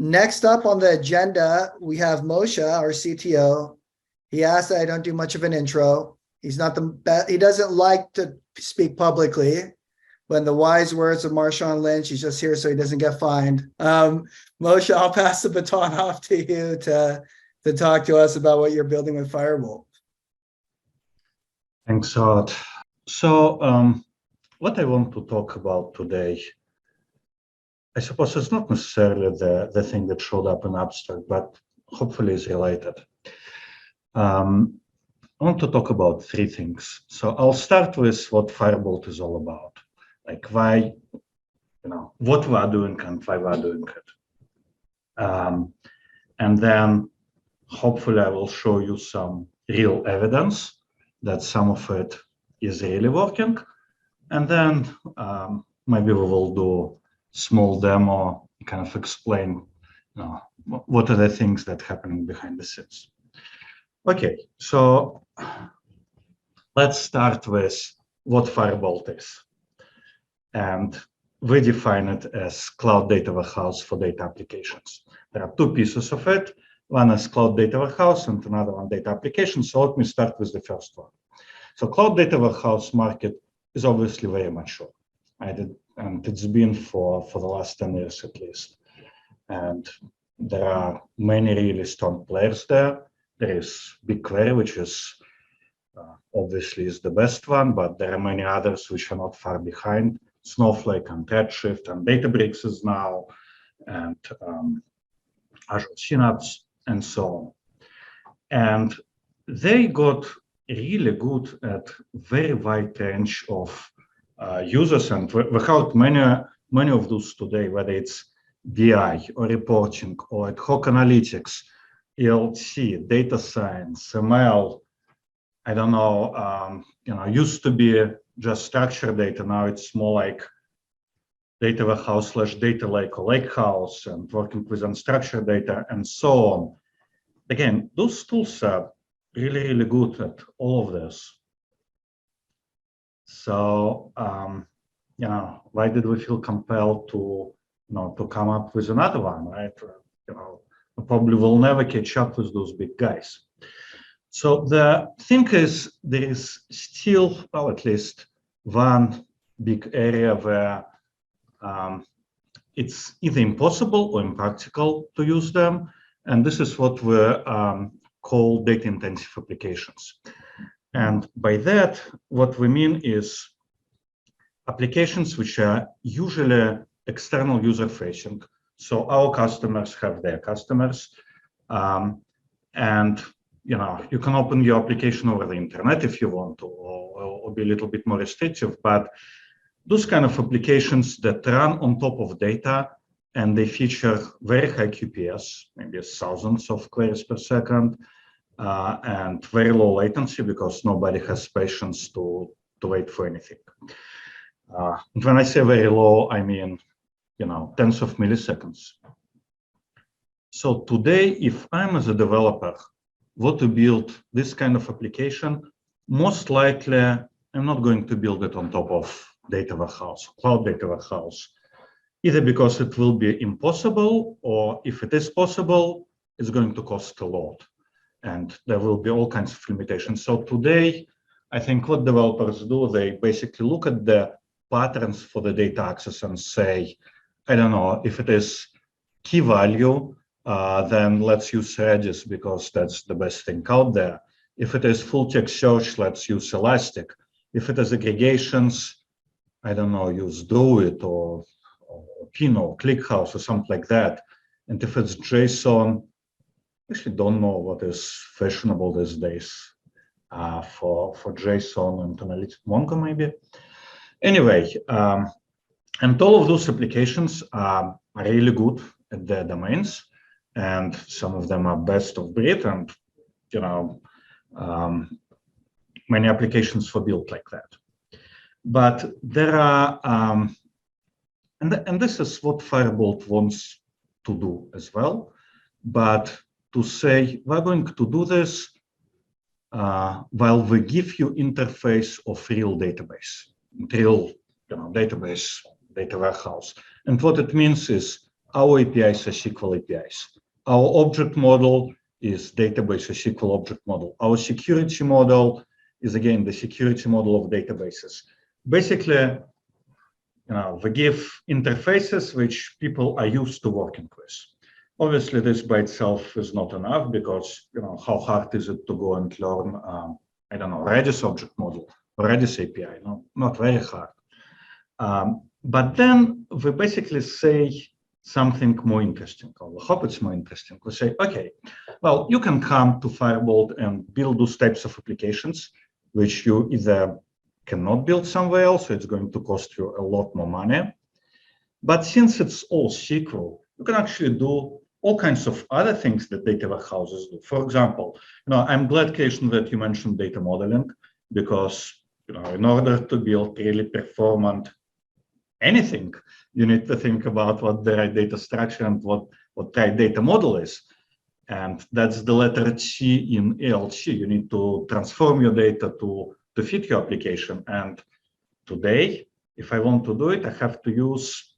Next up on the agenda, we have Mosha, our CTO. He asked that I don't do much of an intro. He's not the best. He doesn't like to speak publicly. But in the wise words of Marshawn Lynch, he's just here so he doesn't get fined. Mosha, I'll pass the baton off to you to talk to us about what you're building with Firebolt. Thanks, Art. So what I want to talk about today, I suppose it's not necessarily the thing that showed up in abstract, but hopefully is related. I want to talk about three things. So I'll start with what Firebolt is all about, like why, what we are doing and why we are doing it. And then hopefully I will show you some real evidence that some of it is really working. And then maybe we will do small demo, kind of explain what are the things that are happening behind the scenes. Okay, so let's start with what Firebolt is. And we define it as cloud data warehouse for data applications. There are two pieces of it. One is cloud data warehouse and another one data application. So let me start with the first one. So cloud data warehouse market is obviously very mature, right? And it's been for the last 10 years at least. And there are many really strong players there. There is BigQuery, which is obviously is the best one, but there are many others which are not far behind. Snowflake and Redshift and Databricks is now, and Azure Synapse and so on. And they got really good at very wide range of users, and we have many of those today, whether it's BI or reporting or ad hoc analytics, ELT, data science, ML. I don't know, used to be just structured data. Now it's more like data warehouse / data lake or lakehouse, and working with unstructured data and so on. Again, those tools are really, really good at all of this. So, why did we feel compelled to come up with another one, right? We probably will never catch up with those big guys. So the thing is, there is still, well, at least one big area where it's either impossible or impractical to use them. And this is what we call data-intensive applications. And by that, what we mean is applications which are usually external user-facing. So our customers have their customers. And you can open your application over the internet if you want to, or be a little bit more restrictive, but those kind of applications that run on top of data and they feature very high QPS, maybe thousands of queries per second, and very low latency because nobody has patience to wait for anything. And when I say very low, I mean, tens of milliseconds. So today, if I'm as a developer, want to build this kind of application, most likely I'm not going to build it on top of data warehouse, cloud data warehouse, either because it will be impossible, or if it is possible, it's going to cost a lot. And there will be all kinds of limitations. So today, I think what developers do, they basically look at the patterns for the data access and say, I don't know, if it is key value, then let's use Redis because that's the best thing out there. If it is full text search, let's use Elastic. If it is aggregations, I don't know, use Druid or Pinot, ClickHouse or something like that. And if it's JSON, I actually don't know what is fashionable these days for JSON and analytic Mongo maybe. Anyway, and all of those applications are really good at their domains, and some of them are best of breed, and many applications were built like that. But there are, and this is what Firebolt wants to do as well, but to say we're going to do this while we give you interface of real database, real database, data warehouse. And what it means is our APIs are SQL APIs. Our object model is database or SQL object model. Our security model is, again, the security model of databases. Basically, we give interfaces which people are used to working with. Obviously, this by itself is not enough because, how hard is it to go and learn, I don't know, Redis object model or Redis API? No, not very hard. But then we basically say something more interesting, or I hope it's more interesting. We say, okay, well, you can come to Firebolt and build those types of applications, which you either cannot build somewhere else, so it's going to cost you a lot more money. But since it's all SQL, you can actually do all kinds of other things that data warehouses do. For example, I'm glad, Christian, that you mentioned data modeling, because in order to build really performant anything, you need to think about what the right data structure and what right data model is. And that's the letter T in ELT. You need to transform your data to fit your application. And today, if I want to do it, I have to use,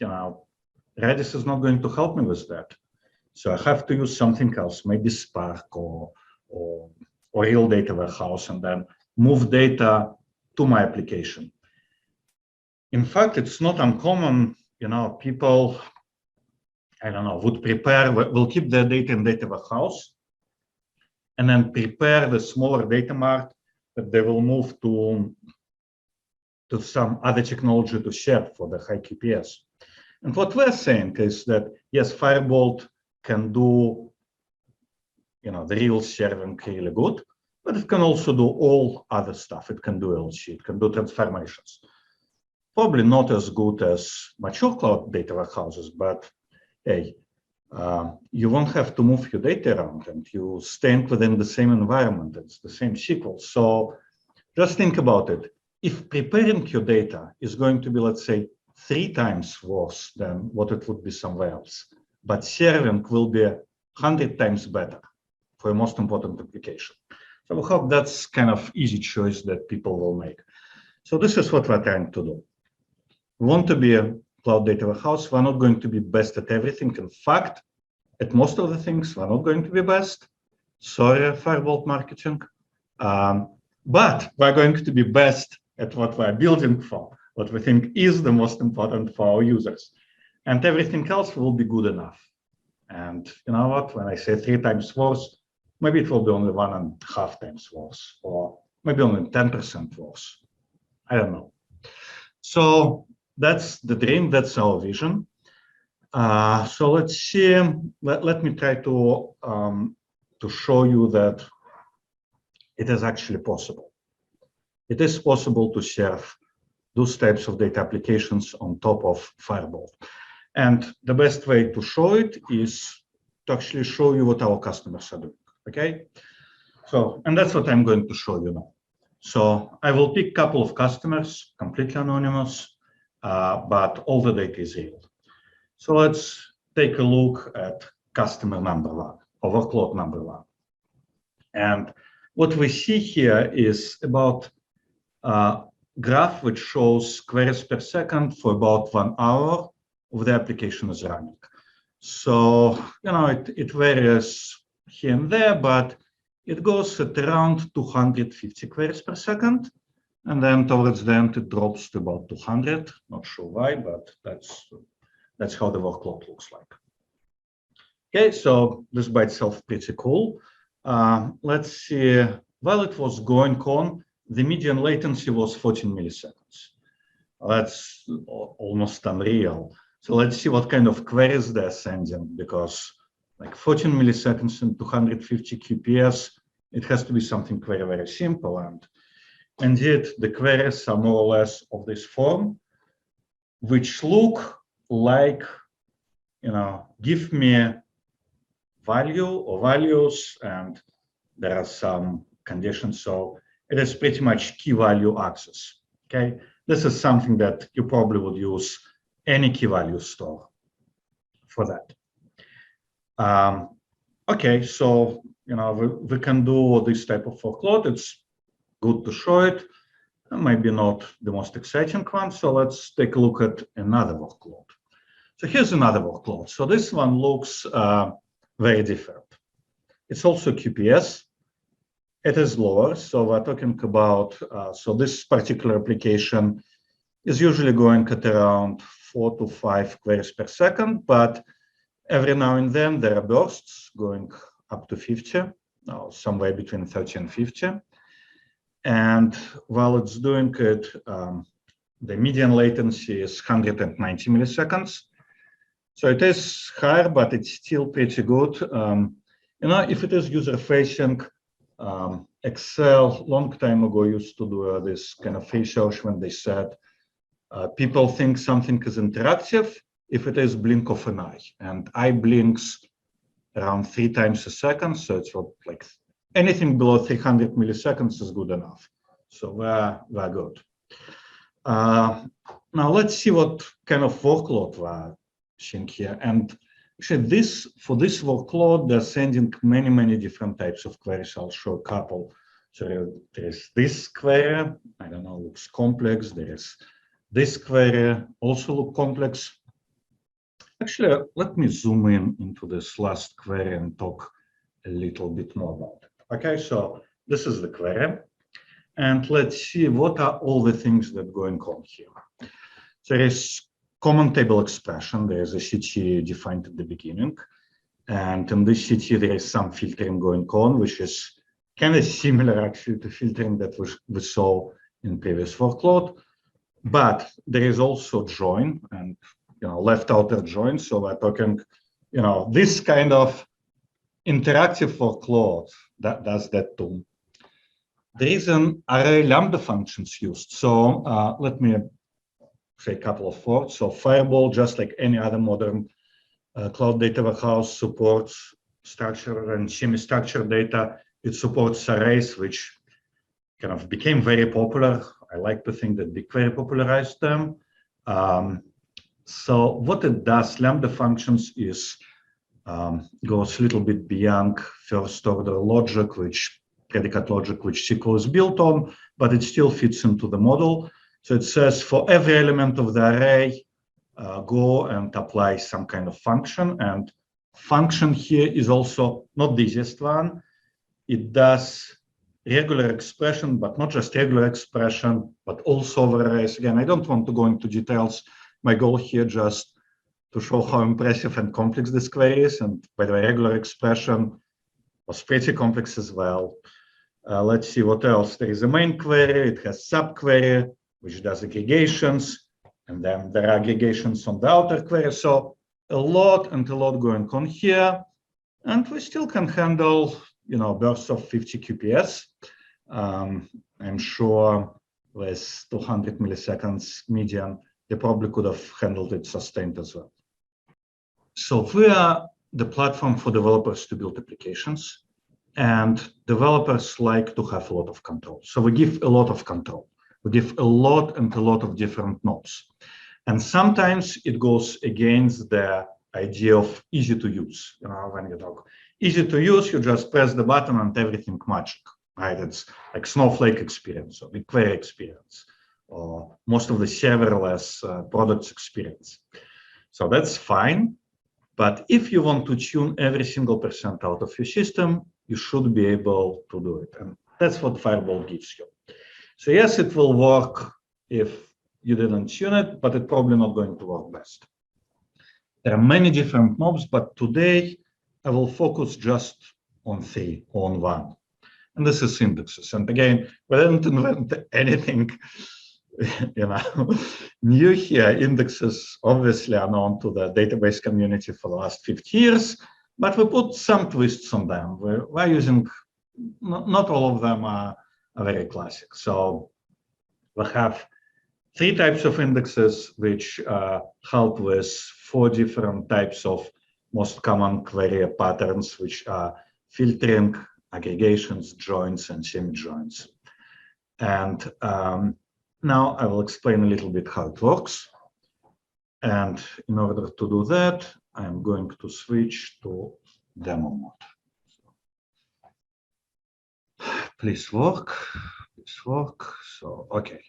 Redis is not going to help me with that. So I have to use something else, maybe Spark or real data warehouse, and then move data to my application. In fact, it's not uncommon, people, I don't know, will keep their data in data warehouse and then prepare the smaller data mart that they will move to some other technology to share for the high QPS. And what we're saying is that, yes, Firebolt can do, the real sharing really good, but it can also do all other stuff. It can do LC, it can do transformations. Probably not as good as mature cloud data warehouses, but hey, you won't have to move your data around and you staying within the same environment. It's the same SQL. So just think about it. If preparing your data is going to be, let's say, 3 times worse than what it would be somewhere else, but sharing will be 100 times better for your most important application. So I hope that's kind of easy choice that people will make. So this is what we're trying to do. We want to be a cloud data warehouse. We're not going to be best at everything. In fact, at most of the things, we're not going to be best. Sorry, Firebolt marketing. But we're going to be best at what we're building for, what we think is the most important for our users. And everything else will be good enough. And you know what? When I say 3 times worse, maybe it will be only 1.5 times worse, or maybe only 10% worse. I don't know. So that's the dream, that's our vision. So let's see, let me try to show you that it is actually possible. It is possible to serve those types of data applications on top of Firebolt. And the best way to show it is to actually show you what our customers are doing, okay? So, and that's what I'm going to show you now. So I will pick a couple of customers, completely anonymous, but all the data is real. So let's take a look at customer number 1, overclock number 1. And what we see here is about a graph which shows queries per second for about 1 hour of the application is running. So, it varies here and there, but it goes at around 250 queries per second. And then towards the end, it drops to about 200. Not sure why, but that's how the workload looks like. Okay, so this by itself pretty cool. Let's see, while it was going on, the median latency was 14 milliseconds. That's almost unreal. So let's see what kind of queries they're sending, because like 14 milliseconds and 250 QPS, it has to be something very, very simple. And indeed, the queries are more or less of this form, which look like, give me value or values, and there are some conditions. So it is pretty much key value access. Okay, this is something that you probably would use any key value store for that. Okay, so we can do this type of workload. It's good to show it. Maybe not the most exciting one. So let's take a look at another workload. So here's another workload. So this one looks very different. It's also QPS. It is lower. So we're talking about, so this particular application is usually going at around 4 to 5 queries per second, but every now and then there are bursts going up to 50, somewhere between 30 and 50. And while it's doing it, the median latency is 190 milliseconds. So it is higher, but it's still pretty good. If it is user-facing, Excel long time ago used to do this kind of research when they said people think something is interactive if it is blink of an eye, and eye blinks around 3 times a second. So it's what, like anything below 300 milliseconds is good enough. So we're good. Now let's see what kind of workload we're seeing here. And actually, for this workload, they're sending many different types of queries. I'll show a couple. So there's this query, I don't know, looks complex. There's this query, also look complex. Actually, let me zoom in into this last query and talk a little bit more about it. Okay, so this is the query. And let's see what are all the things that are going on here. So there is common table expression. There is a CT defined at the beginning. And in this CT, there is some filtering going on, which is kind of similar actually to filtering that we saw in previous workload. But there is also join and left outer join. So we're talking, this kind of interactive workload that does that too. There is an array lambda functions used. So let me say a couple of words. So Firebolt, just like any other modern cloud data warehouse, supports structured and semi-structured data. It supports arrays, which kind of became very popular. I like to think that BigQuery popularized them. So what it does, lambda functions is goes a little bit beyond first order logic, predicate logic, which SQL is built on, but it still fits into the model. So it says for every element of the array, go and apply some kind of function. And function here is also not the easiest one. It does regular expression, but not just regular expression, but also over arrays. Again, I don't want to go into details. My goal here just to show how impressive and complex this query is. And by the way, regular expression was pretty complex as well. Let's see what else. There is a main query. It has subquery, which does aggregations. And then there are aggregations on the outer query. So a lot going on here. And we still can handle bursts of 50 QPS. I'm sure with 200 milliseconds median, they probably could have handled it sustained as well. So we are the platform for developers to build applications, and developers like to have a lot of control. So we give a lot of control. We give a lot of different nodes. And sometimes it goes against the idea of easy to use. When you talk easy to use, you just press the button and everything magic, right? It's like Snowflake experience or BigQuery experience, or most of the serverless products experience. So that's fine. But if you want to tune every single percent out of your system, you should be able to do it. And that's what Firebolt gives you. So yes, it will work if you didn't tune it, but it's probably not going to work best. There are many different knobs, but today I will focus just on 3, on 1. And this is indexes. And again, we didn't invent anything new here. Indexes obviously are known to the database community for the last 50 years, but we put some twists on them. We're using, not all of them are very classic. So we have 3 types of indexes, which help with 4 different types of most common query patterns, which are filtering, aggregations, joins, and semi-joins. And now I will explain a little bit how it works. And in order to do that, I'm going to switch to demo mode. Please work. So, okay.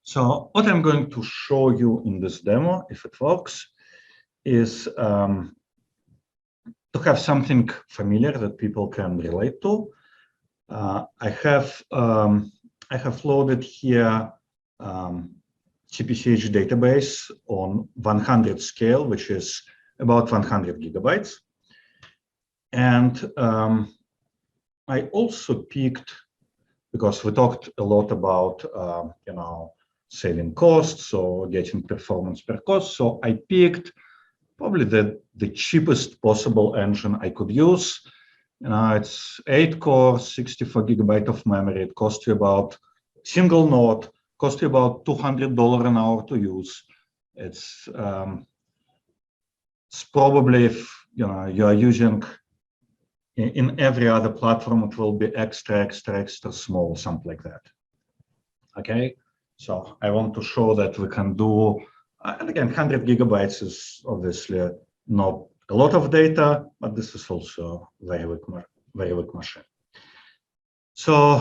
So what I'm going to show you in this demo, if it works, is to have something familiar that people can relate to. I have loaded here CPCH database on 100 scale, which is about 100 gigabytes. And I also picked, because we talked a lot about saving costs or getting performance per cost. So I picked probably the cheapest possible engine I could use. It's 8 cores, 64 gigabyte of memory. It costs you about single node, costs you about $200 an hour to use. It's probably, if you are using in every other platform, it will be extra small, something like that. Okay, so I want to show that we can do, and again, 100 gigabytes is obviously not a lot of data, but this is also very weak machine. So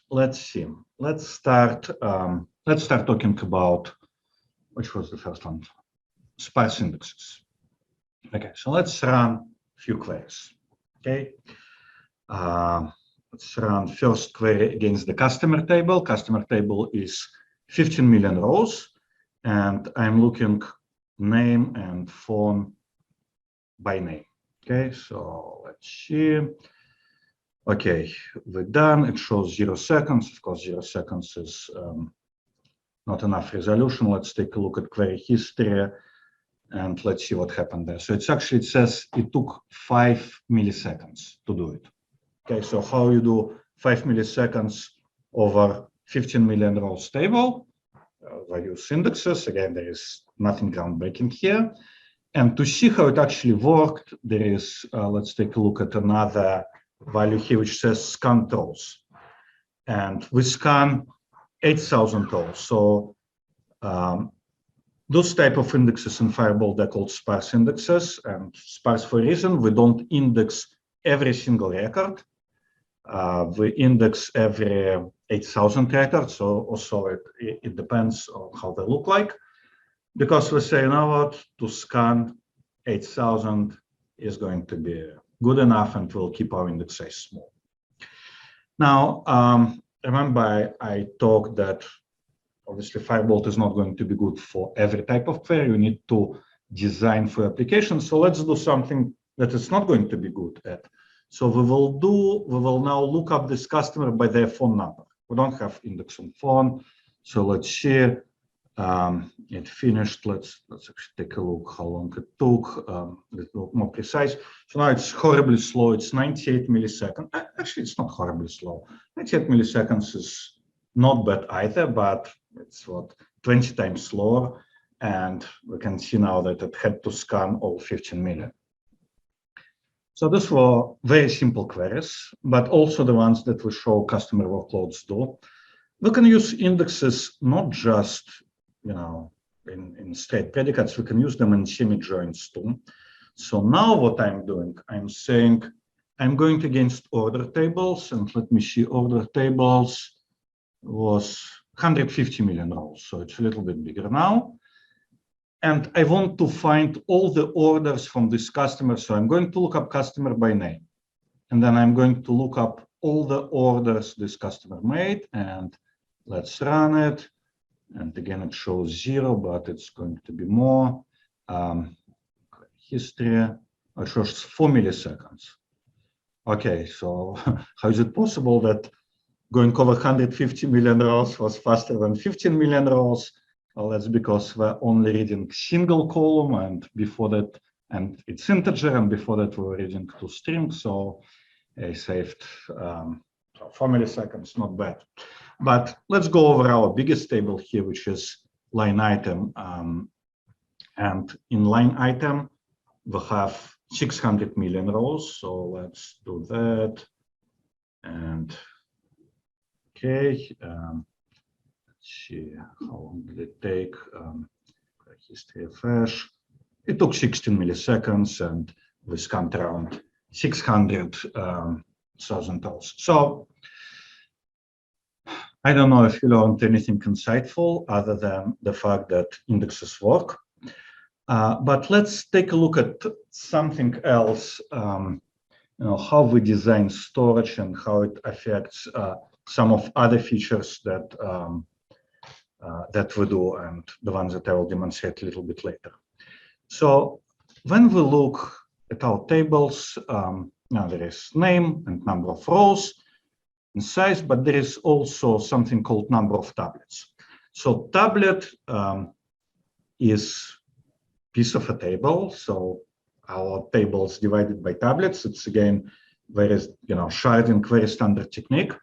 let's see. Let's start talking about, which was the first one? Sparse indexes. Okay, so let's run a few queries. Okay, let's run first query against the customer table. Customer table is 15 million rows, and I'm looking name and phone by name. Okay, so let's see. Okay, we're done. It shows 0 seconds. Of course, 0 seconds is not enough resolution. Let's take a look at query history and let's see what happened there. So it says it took 5 milliseconds to do it. Okay, so how you do 5 milliseconds over 15 million rows table? I use indexes. Again, there is nothing groundbreaking here. And to see how it actually worked, there is, let's take a look at another value here, which says scan rows. And we scan 8,000 rows. So those type of indexes in Firebolt, they're called sparse indexes. And sparse for a reason, we don't index every single record. We index every 8,000 records. So also it depends on how they look like. Because we say, you know what, to scan 8,000 is going to be good enough and we'll keep our index size small. Now, remember I talked that obviously Firebolt is not going to be good for every type of query. You need to design for applications. So let's do something that is not going to be good at. So we will now look up this customer by their phone number. We don't have index on phone. So let's see. It finished. Let's actually take a look how long it took. A little more precise. So now it's horribly slow. It's 98 milliseconds. Actually, it's not horribly slow. 98 milliseconds is not bad either, but it's what, 20 times slower. And we can see now that it had to scan all 15 million. So these were very simple queries, but also the ones that we show customer workloads do. We can use indexes not just in straight predicates, we can use them in semi-joins too. So now what I'm doing, I'm saying I'm going against order tables, and let me see, order tables was 150 million rows, so it's a little bit bigger now. And I want to find all the orders from this customer, so I'm going to look up customer by name. And then I'm going to look up all the orders this customer made, and let's run it. And again, it shows 0, but it's going to be more. History, it shows 4 milliseconds. Okay, so how is it possible that going over 150 million rows was faster than 15 million rows? Well, that's because we're only reading single column, and before that, and it's integer, and before that we were reading 2 strings. So I saved 4 milliseconds, not bad. But let's go over our biggest table here, which is line item. And in line item, we have 600 million rows. So let's do that. And okay, let's see, how long did it take? History refresh. It took 16 milliseconds, and we scanned around 600,000 rows. So I don't know if you learned anything insightful other than the fact that indexes work. But let's take a look at something else, how we design storage and how it affects some of other features that that we do, and the ones that I will demonstrate a little bit later. So when we look at our tables, now there is name and number of rows and size, but there is also something called number of tablets. So tablet is piece of a table. So our table is divided by tablets. It's again very, sharding, very standard technique.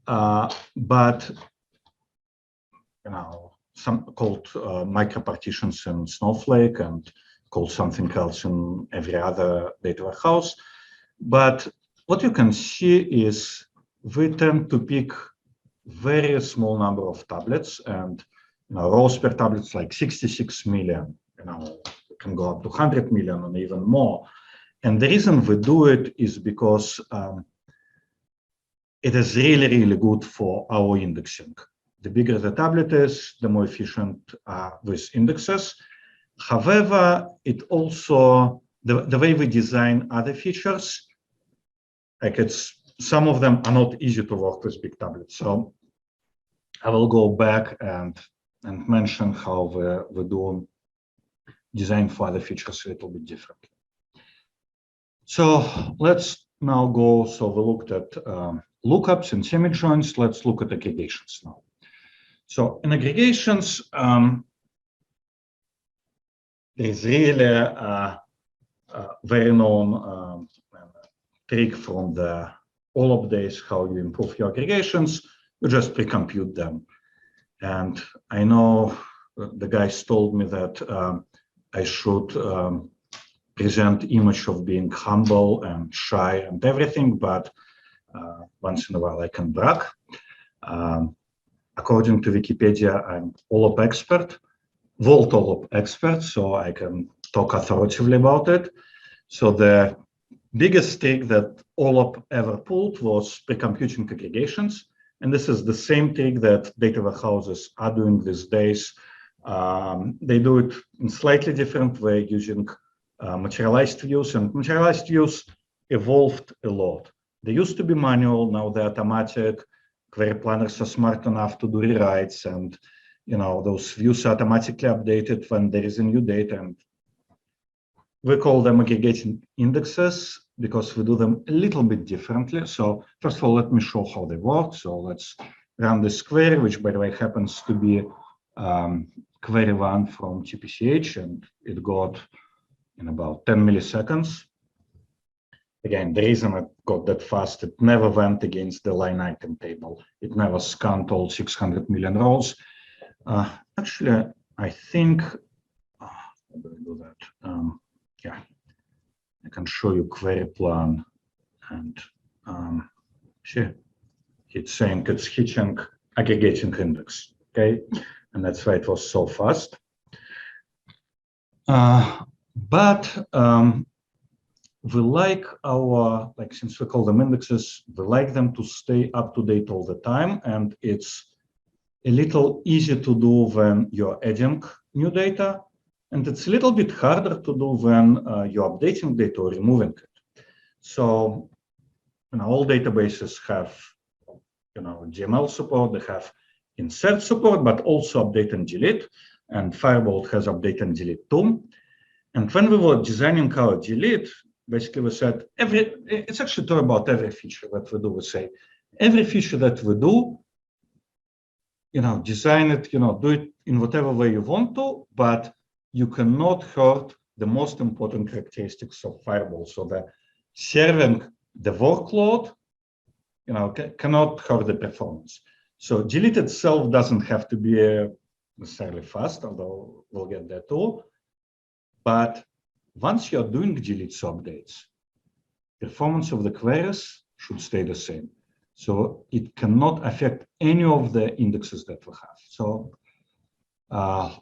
But some called micro partitions in Snowflake and called something else in every other data warehouse. But what you can see is we tend to pick very small number of tablets, and rows per tablet is like 66 million. It can go up to 100 million and even more. And the reason we do it is because it is really, really good for our indexing. The bigger the tablet is, the more efficient with indexes. However, it also, the way we design other features, like some of them are not easy to work with big tablets. So I will go back and mention how we do design for other features a little bit differently. So let's now go, so we looked at lookups and semi-joins. Let's look at aggregations now. So in aggregations, there's really a very known trick from the OLAP days, how you improve your aggregations. You just pre-compute them. And I know the guys told me that I should present image of being humble and shy and everything, but once in a while I can brag. According to Wikipedia, I'm OLAP expert, Vault OLAP expert, so I can talk authoritatively about it. So the biggest trick that OLAP ever pulled was pre-computing aggregations. And this is the same trick that data warehouses are doing these days. They do it in slightly different way using materialized views, and materialized views evolved a lot. They used to be manual, now they're automatic. Query planners are smart enough to do rewrites, and those views are automatically updated when there is a new data. And we call them aggregating indexes because we do them a little bit differently. So first of all, let me show how they work. So let's run this query, which by the way happens to be query one from TPCH, and it got in about 10 milliseconds. Again, the reason it got that fast, it never went against the line item table. It never scanned all 600 million rows. Actually, I think, how do I do that? Yeah, I can show you query plan, and see, it's saying it's hitching aggregating index, okay? And that's why it was so fast. But we like our, since we call them indexes, we like them to stay up to date all the time. And it's a little easier to do when you're adding new data. And it's a little bit harder to do when you're updating data or removing it. So, all databases have, GML support, they have insert support, but also update and delete. And Firebolt has update and delete too. And when we were designing our delete, basically we said it's actually true about every feature that we do. We say every feature that we do, design it, do it in whatever way you want to, but you cannot hurt the most important characteristics of Firebolt. So the serving the workload, cannot hurt the performance. So delete itself doesn't have to be necessarily fast, although we'll get there too. But once you're doing deletes or updates, performance of the queries should stay the same. So it cannot affect any of the indexes that we have. So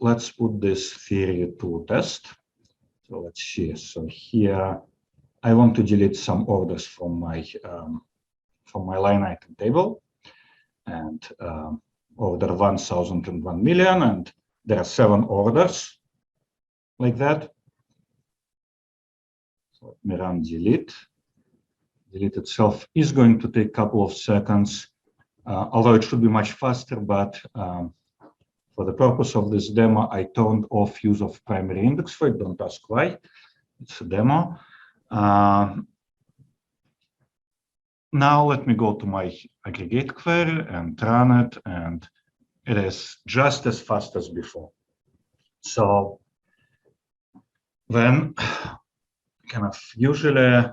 let's put this theory to test. So let's see. So here, I want to delete some orders from my line item table. and order 1,001 million, and there are 7 orders like that. So let me run delete. Delete itself is going to take a couple of seconds, although it should be much faster, but for the purpose of this demo, I turned off use of primary index for it. Don't ask why. It's a demo. Now let me go to my aggregate query and run it, and it is just as fast as before. So then kind of usually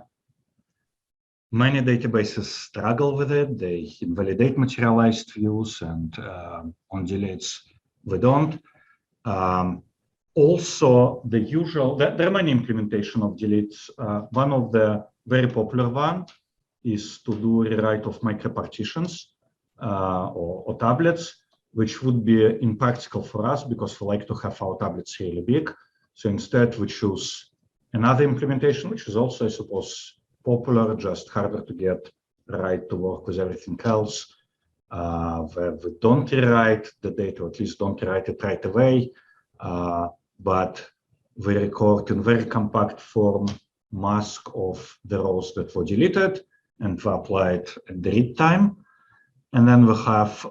many databases struggle with it. They invalidate materialized views, and on deletes we don't. Also, the usual, there are many implementation of deletes. One of the very popular one is to do rewrite of micropartitions or tablets, which would be impractical for us because we like to have our tablets really big. So instead, we choose another implementation, which is also, I suppose, popular, just harder to get right to work with everything else, where we don't rewrite the data, or at least don't rewrite it right away, but we record in very compact form mask of the rows that were deleted, and we apply it at the read time. And then we have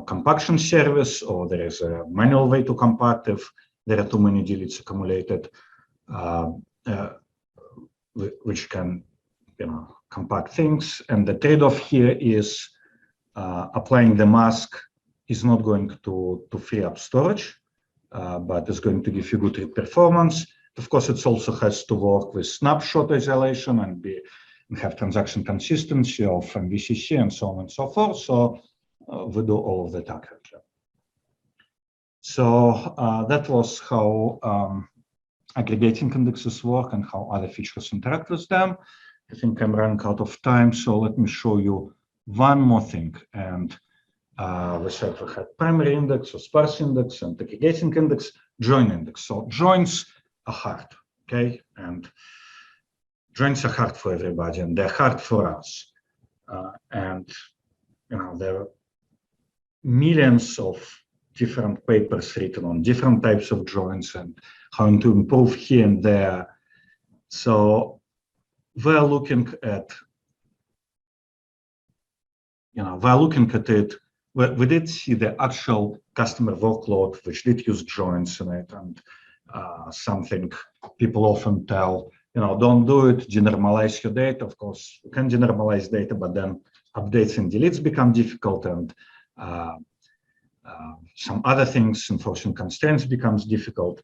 compaction service, or there is a manual way to compact if there are too many deletes accumulated, which can compact things. And the trade-off here is applying the mask is not going to free up storage, but it's going to give you good read performance. Of course, it also has to work with snapshot isolation and have transaction consistency of MVCC and so on and so forth. So we do all of that accurately. So that was how aggregating indexes work and how other features interact with them. I think I'm running out of time, so let me show you one more thing. And we said we had primary index or sparse index and aggregating index, join index. So joins are hard, okay? And joins are hard for everybody, and they're hard for us. And there are millions of different papers written on different types of joins and how to improve here and there. So we're looking at, it. We did see the actual customer workload, which did use joins in it, and something people often tell, don't do it, denormalize your data. Of course, you can denormalize data, but then updates and deletes become difficult, and some other things, enforcing constraints becomes difficult.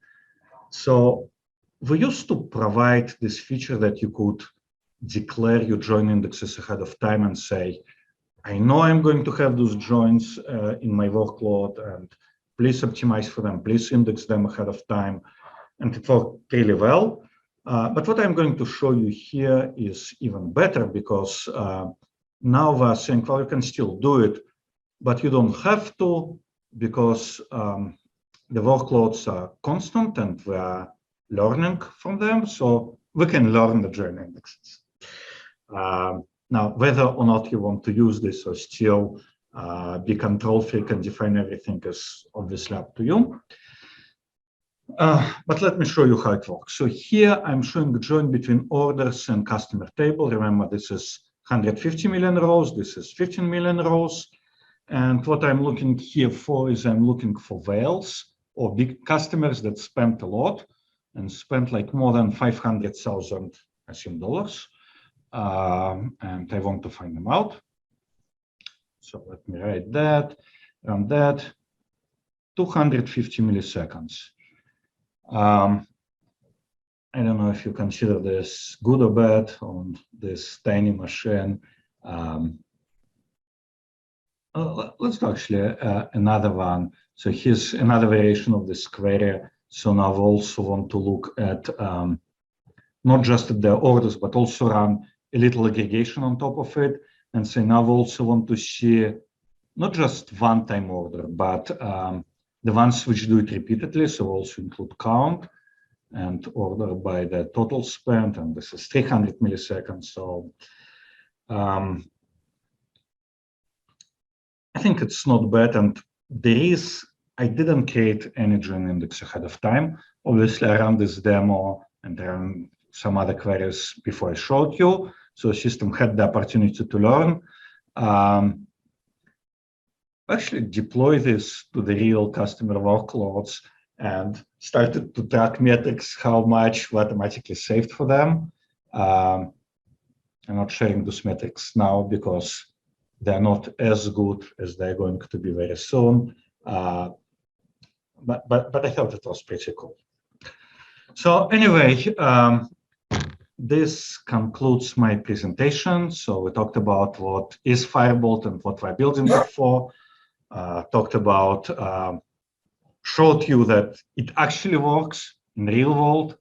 So we used to provide this feature that you could declare your join indexes ahead of time and say, I know I'm going to have those joins in my workload, and please optimize for them, please index them ahead of time. And it worked really well. But what I'm going to show you here is even better, because now we're saying, well, you can still do it, but you don't have to, because the workloads are constant and we are learning from them. So we can learn the join indexes. Now, whether or not you want to use this or still be control freak and define everything is obviously up to you. But let me show you how it works. So here I'm showing the join between orders and customer table. Remember, this is 150 million rows. This is 15 million rows. And what I'm looking here for is I'm looking for whales or big customers that spent a lot and spent like more than 500,000, I assume, dollars. And I want to find them out. So let me write that, run that, 250 milliseconds. I don't know if you consider this good or bad on this tiny machine. Let's do actually another one. So here's another variation of this query. So now we also want to look at not just at the orders, but also run a little aggregation on top of it. And so now we also want to see not just one-time order, but the ones which do it repeatedly. So we also include count and order by the total spent, and this is 300 milliseconds. So I think it's not bad, and I didn't create any join index ahead of time. Obviously, I ran this demo and ran some other queries before I showed you, so the system had the opportunity to learn. Actually deploy this to the real customer workloads and started to track metrics, how much we automatically saved for them. I'm not sharing those metrics now because they're not as good as they're going to be very soon. But I thought it was pretty cool. So anyway, this concludes my presentation. So we talked about what is Firebolt and what we're building it for. Talked about, showed you that it actually works in the real world,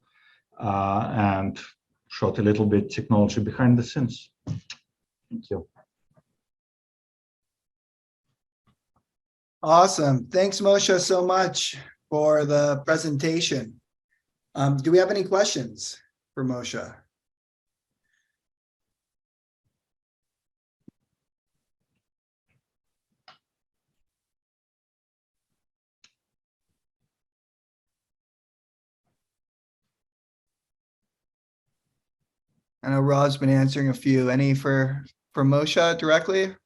and showed a little bit technology behind the scenes. Thank you. Awesome. Thanks, Moshe, so much for the presentation. Do we have any questions for Moshe? I know Rob's been answering a few. Any for Moshe directly?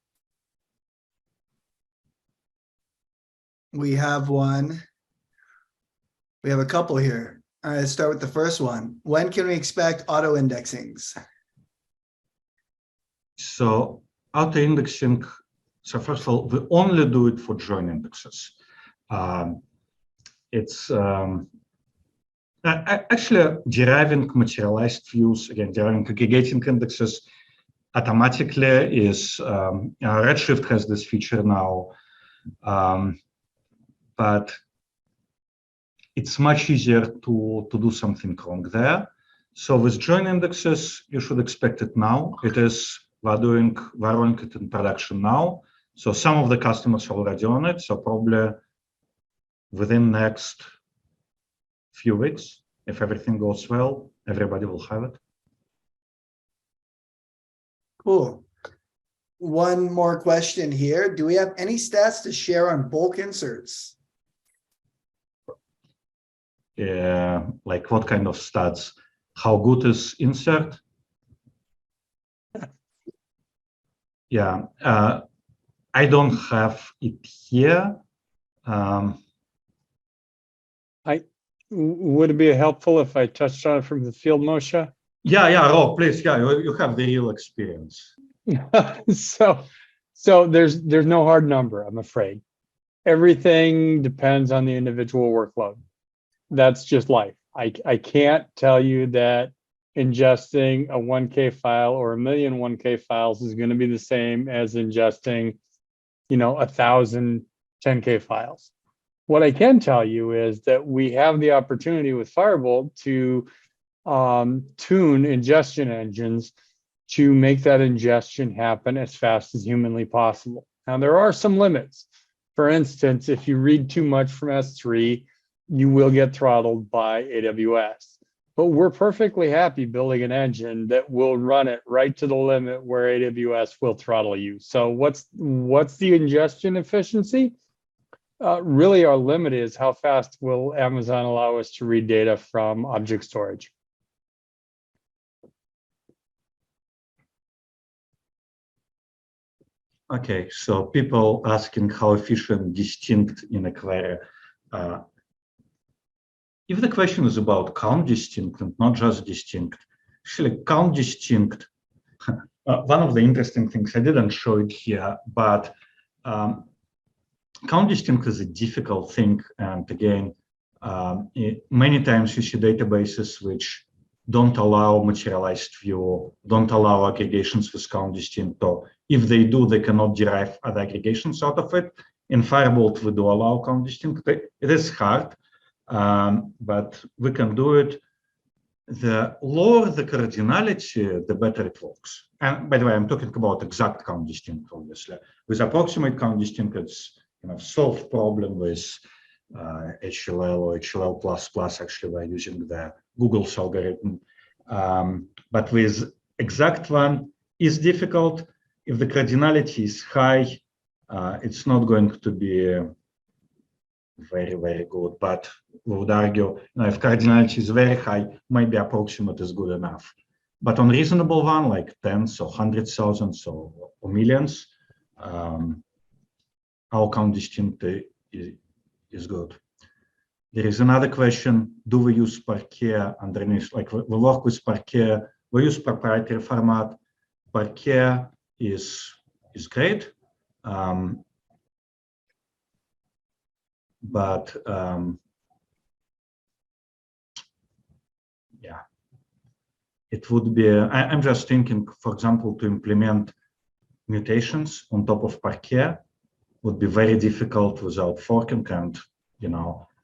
We have one. We have a couple here. All right, let's start with the first one. When can we expect auto indexings? So auto indexing, so first of all, we only do it for join indexes. It's actually deriving materialized views, again, deriving aggregating indexes automatically is, Redshift has this feature now, but it's much easier to do something wrong there. So with join indexes, you should expect it now. We're running it in production now. So some of the customers are already on it. So probably within next few weeks, if everything goes well, everybody will have it. Cool. One more question here. Do we have any stats to share on bulk inserts? Yeah, like what kind of stats? How good is insert? Yeah, I don't have it here. Would it be helpful if I touched on it from the field, Moshe? Yeah, Rob, please. Yeah, you have the real experience. So there's no hard number, I'm afraid. Everything depends on the individual workload. That's just life. I can't tell you that ingesting a 1K file or a million 1K files is going to be the same as ingesting, 1,000 10K files. What I can tell you is that we have the opportunity with Firebolt to tune ingestion engines to make that ingestion happen as fast as humanly possible. Now, there are some limits. For instance, if you read too much from S3, you will get throttled by AWS. But we're perfectly happy building an engine that will run it right to the limit where AWS will throttle you. So what's the ingestion efficiency? Really, our limit is how fast will Amazon allow us to read data from object storage. Okay, so people asking how efficient distinct in a query. If the question is about count distinct and not just distinct, actually count distinct, one of the interesting things, I didn't show it here, but count distinct is a difficult thing. And again, many times you see databases which don't allow materialized view, don't allow aggregations with count distinct, or if they do, they cannot derive other aggregations out of it. In Firebolt, we do allow count distinct. It is hard, but we can do it. The lower the cardinality, the better it works. And by the way, I'm talking about exact count distinct, obviously. With approximate count distinct, it's solved problem with HLL or HLL++. Actually, we're using the Google's algorithm. But with exact one is difficult. If the cardinality is high, It's not going to be very, very good, but we would argue, if cardinality is very high, maybe approximate is good enough. But on reasonable one, like tens or hundreds thousands or millions, outcome distinct is good. There is another question: do we use Parquet underneath? Like we work with Parquet, we use proprietary format. Parquet is great, but yeah, it would be. I'm just thinking, for example, to implement mutations on top of Parquet would be very difficult without forking and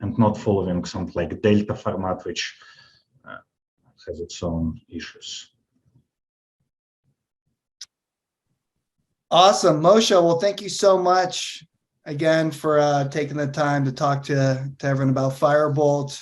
and not following something like Delta format, which has its own issues. Awesome, Moshe. Well, thank you so much again for taking the time to talk to everyone about Firebolt.